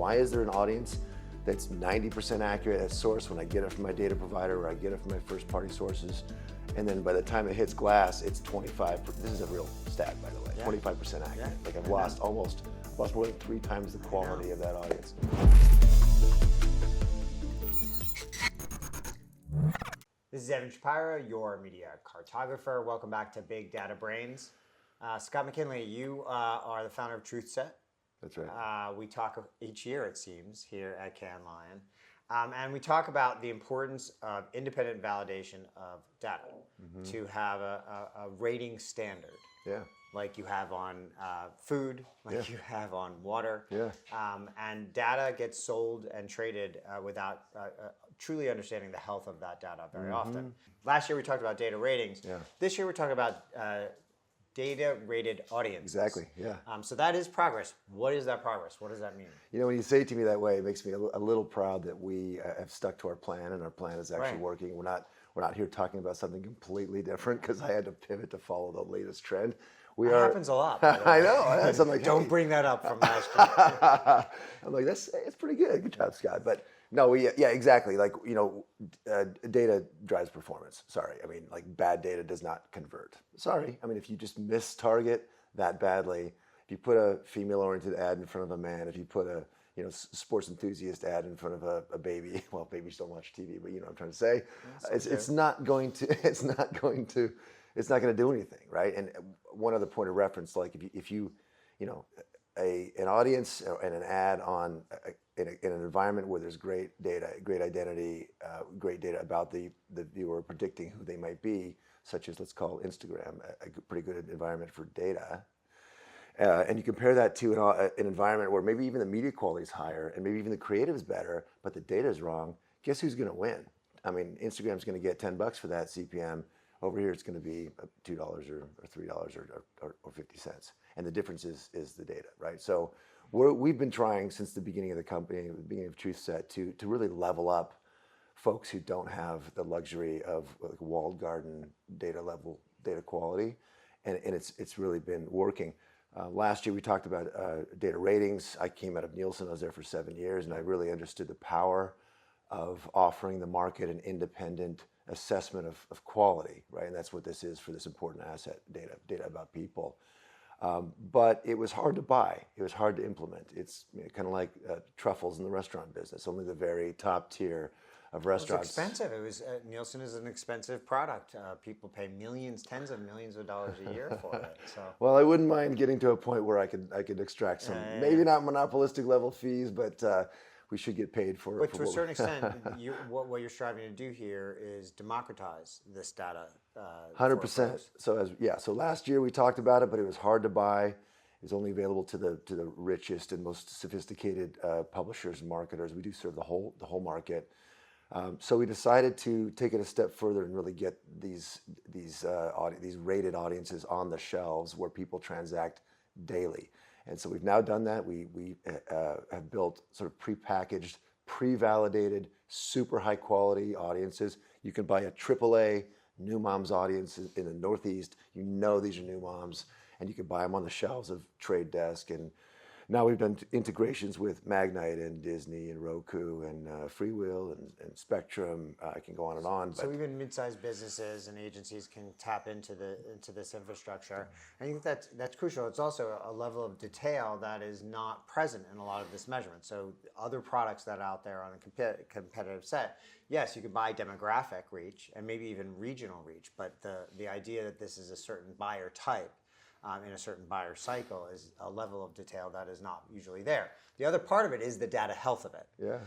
Why is there an audience that's 90% accurate at source when I get it from my data provider or I get it from my first party sources, and then by the time it hits glass, it's 25. This is a real stat, by the way. 25% accurate. Yeah. Like I've lost more than 3 times the quality of that audience. This is Evan Shapiro, your media cartographer. Welcome back to Big Data Brains. Scott McKinley, you are the founder of Truthset. That's right. We talk each year, it seems, here at Cannes Lion. And we talk about the importance of independent validation of data to have a rating standard. Yeah. Like you have on food, like you have on water. Yeah. And data gets sold and traded without truly understanding the health of that data very often. Last year we talked about data ratings. Yeah. This year we're talking about data-rated audiences. Exactly, yeah. So that is progress. What is that progress? What does that mean? You know, when you say it to me that way, it makes me a little proud that we have stuck to our plan, and our plan is actually working. We're not here talking about something completely different because I had to pivot to follow the latest trend. That happens a lot. By the way. I know. So I'm like, don't bring that up from last year. I'm like, it's pretty good. Good job, Scott. But no, yeah, exactly. Like, you know, data drives performance. Sorry. I mean, like bad data does not convert. Sorry. I mean, if you just miss target that badly, if you put a female-oriented ad in front of a man, if you put a sports enthusiast ad in front of a baby, well, babies don't watch TV, but you know what I'm trying to say. It's not going to do anything, right? And one other point of reference, like if you an audience and an ad on in an environment where there's great data, great identity, great data about the viewer predicting who they might be, such as let's call Instagram a pretty good environment for data. And you compare that to an environment where maybe even the media quality is higher and maybe even the creative is better, but the data is wrong. Guess who's going to win? I mean, Instagram's going to get $10 for that CPM. Over here, it's going to be $2 or $3 or 50 cents. And the difference is the data, right? So we've been trying since the beginning of the company, the beginning of Truthset, to really level up folks who don't have the luxury of like walled garden data quality. And it's really been working. Last year, we talked about data ratings. I came out of Nielsen. I was there for 7 years, and I really understood the power of offering the market an independent assessment of quality, right? And that's what this is for this important asset, data about people. But it was hard to buy. It was hard to implement. It's kind of like truffles in the restaurant business. Only the very top tier of restaurants. It's expensive. It was Nielsen is an expensive product. People pay millions, tens of millions of dollars a year for it. So. Well, I wouldn't mind getting to a point where I could extract some, maybe not monopolistic level fees, but we should get paid for. But to a certain extent, what you're striving to do here is democratize this data. 100%. So last year we talked about it, but it was hard to buy. It was only available to the richest and most sophisticated publishers and marketers. We do serve the whole market. So we decided to take it a step further and really get these rated audiences on the shelves where people transact daily. And so we've now done that. We have built sort of prepackaged, pre-validated, super high quality audiences. You can buy a AAA new moms audience in the Northeast. You know these are new moms, and you can buy them on the shelves of Trade Desk. And now we've done integrations with Magnite and Disney and Roku and Freewheel and Spectrum. I can go on and on. So even mid-sized businesses and agencies can tap into this infrastructure. And I think that's crucial. It's also a level of detail that is not present in a lot of this measurement. So other products that are out there on a competitive set, yes, you can buy demographic reach and maybe even regional reach, but the idea that this is a certain buyer type in a certain buyer cycle is a level of detail that is not usually there. The other part of it is the data health of it. Yeah.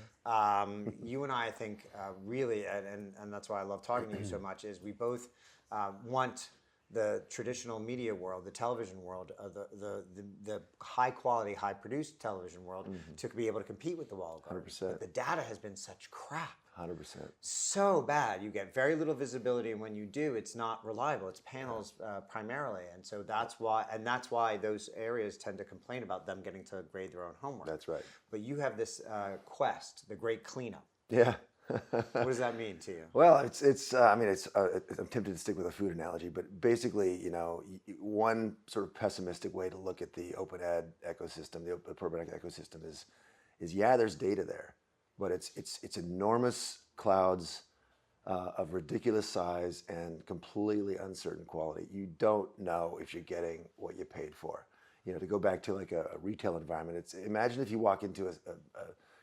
You and I think really, and that's why I love talking to you so much, is we both want the traditional media world, the television world, the high quality, high produced television world to be able to compete with the walled gardens. 100%. But the data has been such crap. 100%. So bad. You get very little visibility, and when you do, it's not reliable. It's panels primarily, and so that's why those areas tend to complain about them getting to grade their own homework. That's right. But you have this quest, the great cleanup. Yeah. What does that mean to you? Well, I'm tempted to stick with a food analogy, but basically, one sort of pessimistic way to look at the open ad ecosystem, the programmatic ecosystem is, yeah, there's data there, but it's enormous clouds of ridiculous size and completely uncertain quality. You don't know if you're getting what you paid for. To go back to like a retail environment, imagine if you walk into a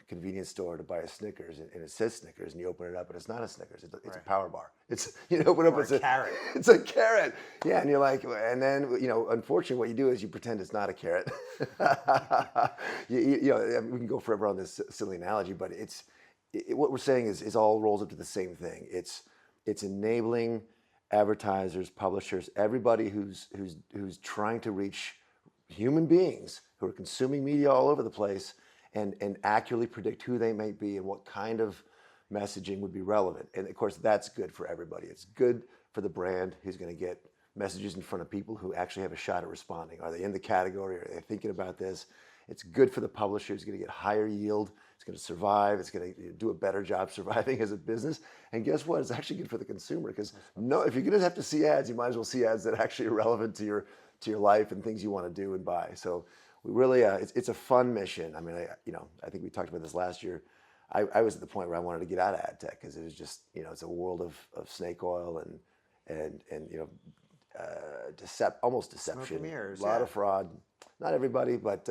convenience store to buy a Snickers and it says Snickers and you open it up and it's not a Snickers, it's a power bar. It's open up, Or a carrot. It's a carrot. Yeah, and you're like, and then unfortunately, what you do is you pretend it's not a carrot. We can go forever on this silly analogy, but what we're saying is all rolls up to the same thing. It's enabling advertisers, publishers, everybody who's trying to reach human beings who are consuming media all over the place and accurately predict who they might be and what kind of messaging would be relevant. And of course, that's good for everybody. It's good for the brand who's going to get messages in front of people who actually have a shot at responding. Are they in the category? Are they thinking about this? It's good for the publisher. It's going to get higher yield. It's going to survive. It's going to do a better job surviving as a business. And guess what? It's actually good for the consumer because if you're going to have to see ads, you might as well see ads that actually are relevant to your life and things you want to do and buy. So we really, it's a fun mission. I mean, I think we talked about this last year. I was at the point where I wanted to get out of ad tech because it was just, it's a world of snake oil and almost deception, Smoke and mirrors, a lot of fraud. Not everybody, but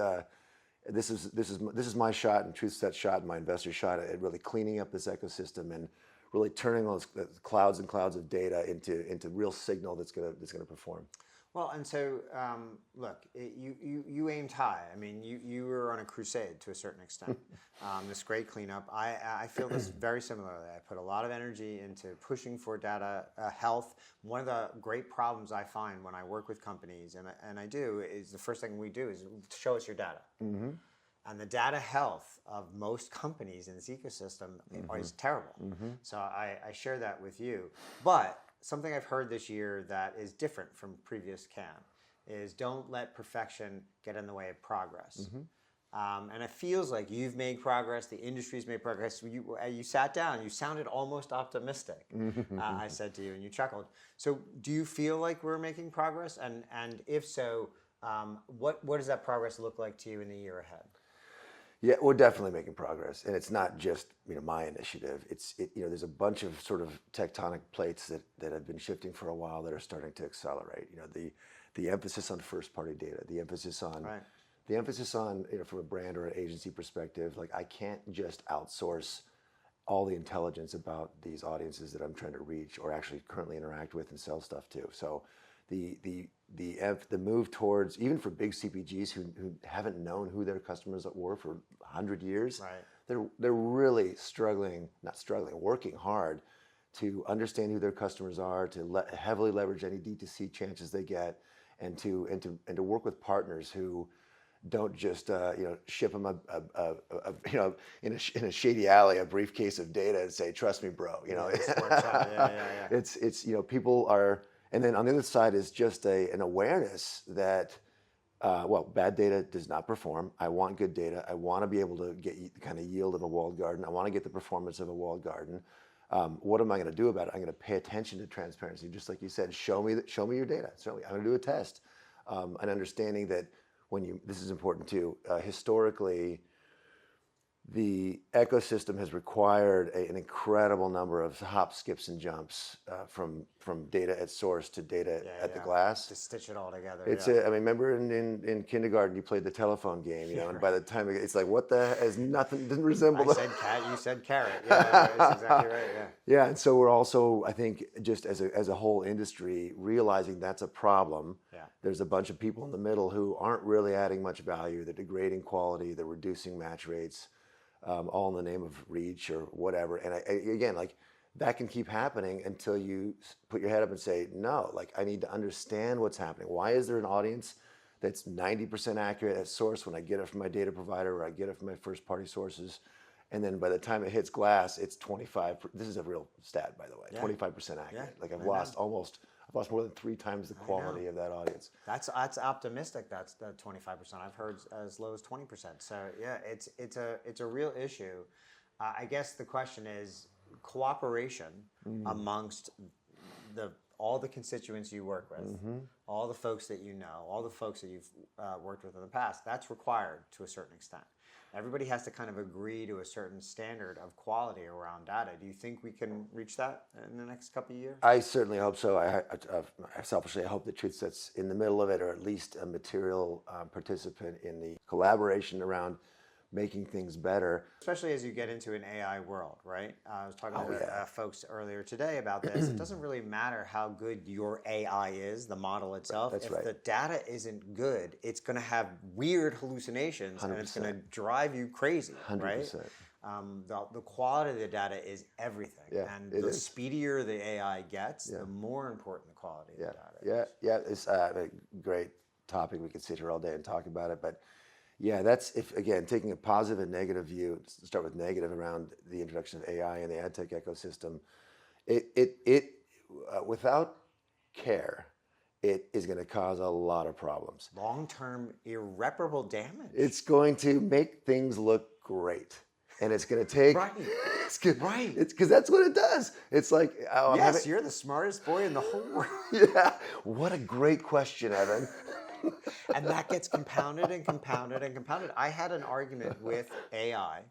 this is my shot and Truthset's shot and my investor's shot at really cleaning up this ecosystem and really turning those clouds and clouds of data into real signal that's gonna perform. Well, and so look, you aimed high. I mean, you were on a crusade to a certain extent. This great cleanup. I feel this very similarly. I put a lot of energy into pushing for data health. One of the great problems I find when I work with companies, and I do, is the first thing we do is show us your data. Mm-hmm. And the data health of most companies in this ecosystem is terrible. Mm-hmm. So I share that with you. But something I've heard this year that is different from previous CAN is don't let perfection get in the way of progress. Mm-hmm. And it feels like you've made progress, the industry's made progress. You sat down, you sounded almost optimistic, I said to you, and you chuckled. So do you feel like we're making progress? And if so, what does that progress look like to you in the year ahead? Yeah, we're definitely making progress, and it's not just my initiative. There's a bunch of sort of tectonic plates that have been shifting for a while that are starting to accelerate. The emphasis on first-party data, the emphasis on from a brand or an agency perspective, like I can't just outsource all the intelligence about these audiences that I'm trying to reach or actually currently interact with and sell stuff to. So the move towards, even for big CPGs who haven't known who their customers were for 100 years, right. they're really working hard to understand who their customers are, to heavily leverage any D2C chances they get, and to work with partners who don't just ship them in a shady alley a briefcase of data and say, trust me, bro. It's people are. And then on the other side is just an awareness that, bad data does not perform. I want good data. I want to be able to get the kind of yield of a walled garden. I want to get the performance of a walled garden. What am I going to do about it? I'm going to pay attention to transparency. Just like you said, show me your data. I'm going to do a test. And understanding that this is important too, historically, the ecosystem has required an incredible number of hops, skips, and jumps from data at source to data at the glass. To stitch it all together. Remember in kindergarten you played the telephone game, and by the time it's like, what the is nothing didn't resemble. I said cat, you said carrot. Yeah, that's exactly right. Yeah. Yeah, and so we're also, I think, just as a whole industry, realizing that's a problem. Yeah. There's a bunch of people in the middle who aren't really adding much value. They're degrading quality. They're reducing match rates. All in the name of reach or whatever. And again, that can keep happening until you put your head up and say, no, I need to understand what's happening. Why is there an audience that's 90% accurate at source when I get it from my data provider or I get it from my first party sources? And then by the time it hits glass, it's 25. This is a real stat, by the way, 25% accurate. Yeah, I've lost more than 3 times the quality of that audience. That's optimistic. That's the 25%. I've heard as low as 20%. So yeah, it's a real issue. I guess the question is cooperation amongst all the constituents you work with, all the folks that you know, all the folks that you've worked with in the past. That's required to a certain extent. everybody has to kind of agree to a certain standard of quality around data. Do you think we can reach that in the next couple of years? I certainly hope so. I selfishly, I hope that Truthset's in the middle of it, or at least a material participant in the collaboration around making things better. Especially as you get into an AI world, right? I was talking to folks earlier today about this. It doesn't really matter how good your AI is, the model itself. That's if the data isn't good, it's going to have weird hallucinations 100%. and it's going to drive you crazy, 100%. right? The quality of the data is everything. Yeah, And it the is. speedier the AI gets, the more important the quality of the data is. Yeah. It's a great topic. We could sit here all day and talk about it, but yeah, that's, if again, taking a positive and negative view, start with negative around the introduction of AI and the ad tech ecosystem. It without care, it is going to cause a lot of problems. Long-term irreparable damage. It's going to make things look great. And it's going to take, Right. Right. It's because that's what it does. It's like, oh, yes, you're the smartest boy in the whole world. Yeah. What a great question, Evan. And that gets compounded and compounded and compounded. I had an argument with AI,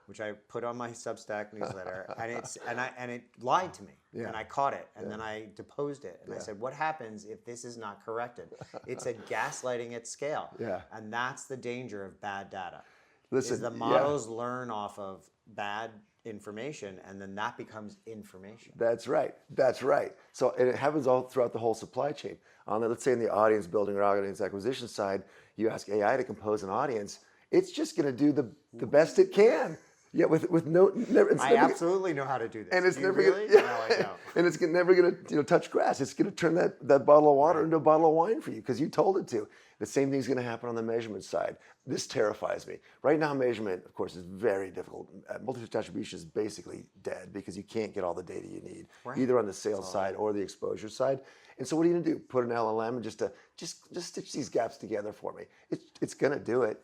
which I put on my Substack newsletter, and it lied to me, and I caught it, and then I deposed it, and I said, "What happens if this is not corrected?" It said gaslighting at scale, and that's the danger of bad data. Listen, is the models learn off of bad information, and then that becomes information. That's right. That's right. So, and it happens all throughout the whole supply chain. Let's say in the audience building or audience acquisition side, you ask AI to compose an audience, it's just going to do the best it can. Yeah, with no. Never, I absolutely know how to do this. And it's do you never really? gonna, No, I don't. And it's never going to touch grass. It's going to turn that bottle of water into a bottle of wine for you because you told it to. The same thing's going to happen on the measurement side. This terrifies me. Right now, measurement, of course, is very difficult. Multi-touch attribution is basically dead because you can't get all the data you need, either on the sales side or the exposure side. And so what are you going to do? Put an LLM and just stitch these gaps together for me. It's going to do it.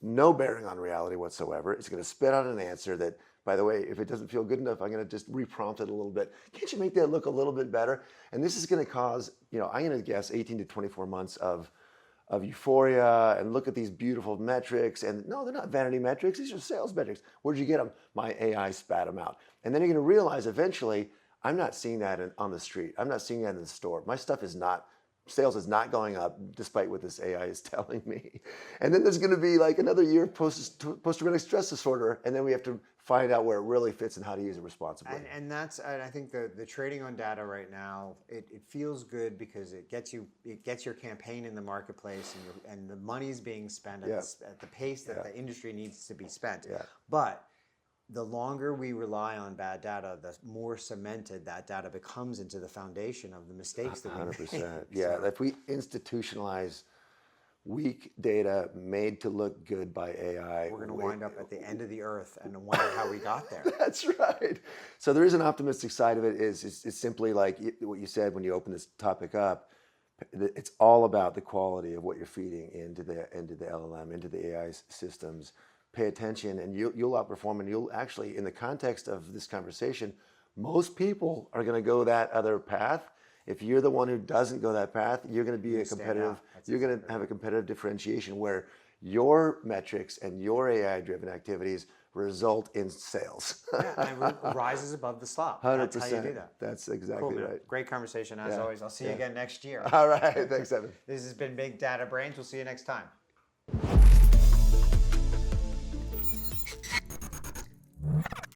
No bearing on reality whatsoever. It's going to spit out an answer that, by the way, if it doesn't feel good enough, I'm going to just reprompt it a little bit. Can't you make that look a little bit better? And this is going to cause, I'm going to guess 18 to 24 months of euphoria and look at these beautiful metrics. And no, they're not vanity metrics. These are sales metrics. Where'd you get them? My AI spat them out. And then you're going to realize eventually, I'm not seeing that on the street. I'm not seeing that in the store. My stuff is not, sales is not going up despite what this AI is telling me. And then there's going to be like another year of post-traumatic stress disorder. And then we have to find out where it really fits and how to use it responsibly. And I think the trading on data right now, it feels good because it gets your campaign in the marketplace and the money's being spent at the pace that the industry needs to be spent. Yeah. But the longer we rely on bad data, the more cemented that data becomes into the foundation of the mistakes that we make. 100%. Yeah, if we institutionalize weak data made to look good by AI, we're going to wind up at the end of the earth and wonder how we got there. That's right. So there is an optimistic side of it. It's simply like what you said when you open this topic up. It's all about the quality of what you're feeding into the LLM, into the AI systems. Pay attention, and you'll outperform, and you'll actually, in the context of this conversation, most people are going to go that other path. If you're the one who doesn't go that path, you're going to be you're going to have a competitive differentiation where your metrics and your AI-driven activities result in sales. And it rises above the slop. 100%. That's how you do that. That's exactly right. Great conversation as always. I'll see you again next year. All right. Thanks, Evan. This has been Big Data Brains. We'll see you next time.